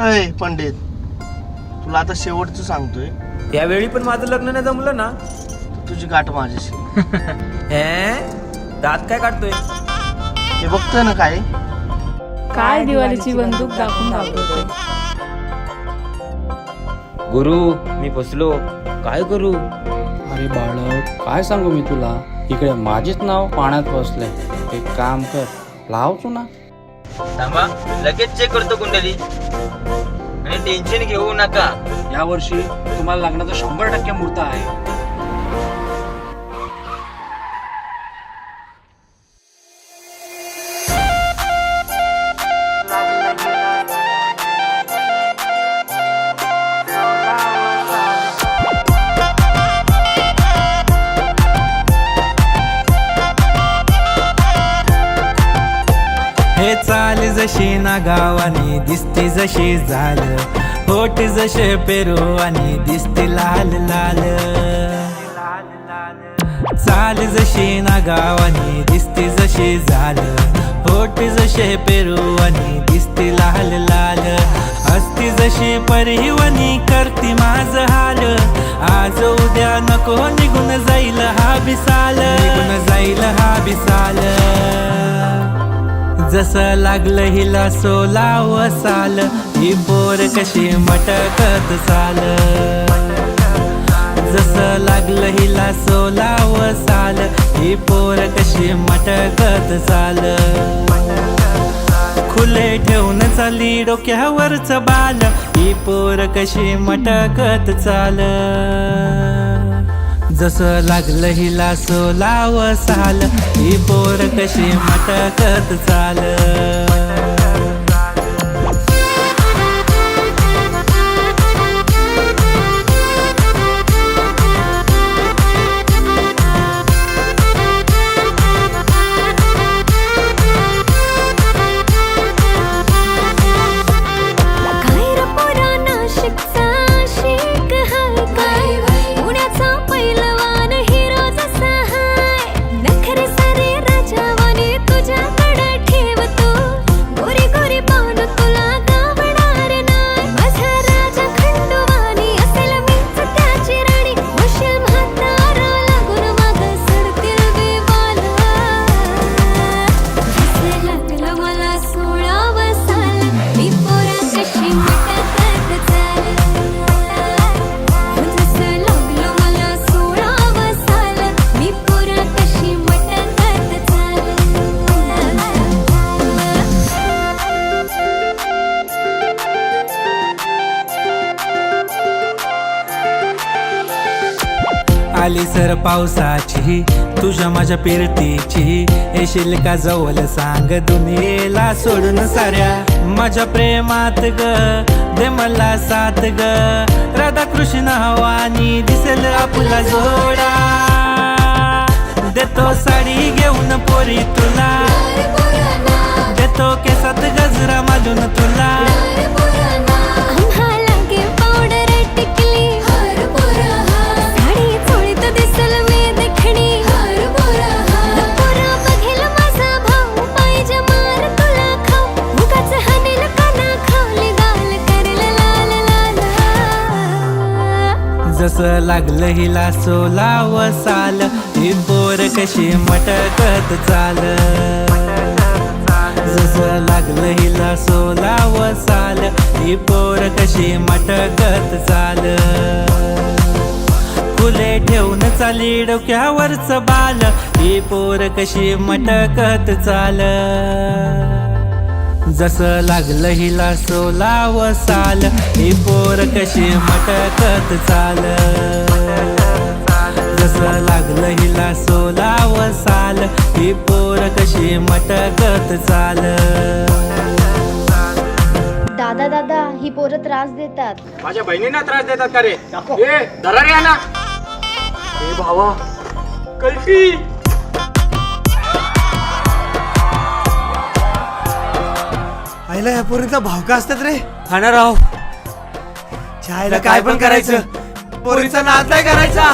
अय पंडित, तुला आता शेवटचं सांगतोय, यावेळी पण माझं लग्न नाही जमलं ना तर तुझी गाठ माझ्याशी. हे दात काय काढतोय? हे बघतोय ना काय? काय दिवाळीची बंदूक दाखवून दाखवतोय. गुरु मी फसलो, काय करू? अरे बाळक, काय सांगू मी तुला, इकडे माझेच नाव पाण्यात फसलंय. एक काम कर, लाव चुना. थांबा, लगेच चेक करतो कुंडली. आणि टेन्शन घेऊ नका, या वर्षी तुम्हाला लग्नाचा 100% मुहूर्त आहे. हे चाल जशी ना गावानी दिसते जशी झालं, होट जसे पेरू आणि दिसते लाल लाल. चाल जशी ना गावानी दिसते जशी झालं, होट जसे पेरू आणि दिसते लाल लाल. असती जशी परिवनी करती माझ हाल, आज उद्या नको निघून जाईल हा बिसाल, निघून जाईल हा बिसाल. जसं लागलं हिला 16 साल, ही पोर कशी मटकत चाल. जसं लागलं हिला 16 साल, ही पोर कशी मटकत चाल. खुले ठेवून चाली डोक्यावरच बाल, ही पोर कशी मटकत चाल. जसं लागलं हिला 16 साल, ही पोर कशी मटकत चाल. आली सर पावसाची तुझ्या माझ्या पिरतीची, येशील का जवळ सांग दुनियेला सोडून साऱ्या. माझ्या प्रेमात ग दे मला साथ ग, राधा कृष्ण हवानी दिसेल आपला जोडा. देतो साडी घेऊन पोरी तुला, देतो केसात गजरा मालून तुला. जसं लागलं हिला 16 साल, ही पोर कशी मटकत चाल. जसं लागलं हिला 16 साल, ही पोर कशी मटकत चाल. फुले ठेवून चाली डोक्यावरच बाल, ही पोर कशी मटकत चाल. जसं लागलं हिला 16 साल, ही पोर कशी मटकत चाल. जसं लागलं हिला 16 साल, ही पोर कशी मटकत चाल. दादा दादा, ही पोरं त्रास देतात. माझ्या बहिणींना त्रास देतात का रे? ए धरा रे ना. ए भावा, कल्फी. आईला या पोरीचा भाव का असतात रे? खाणार राव. चायला काय पण करायचं, पोरीचा नाद नाही करायचा.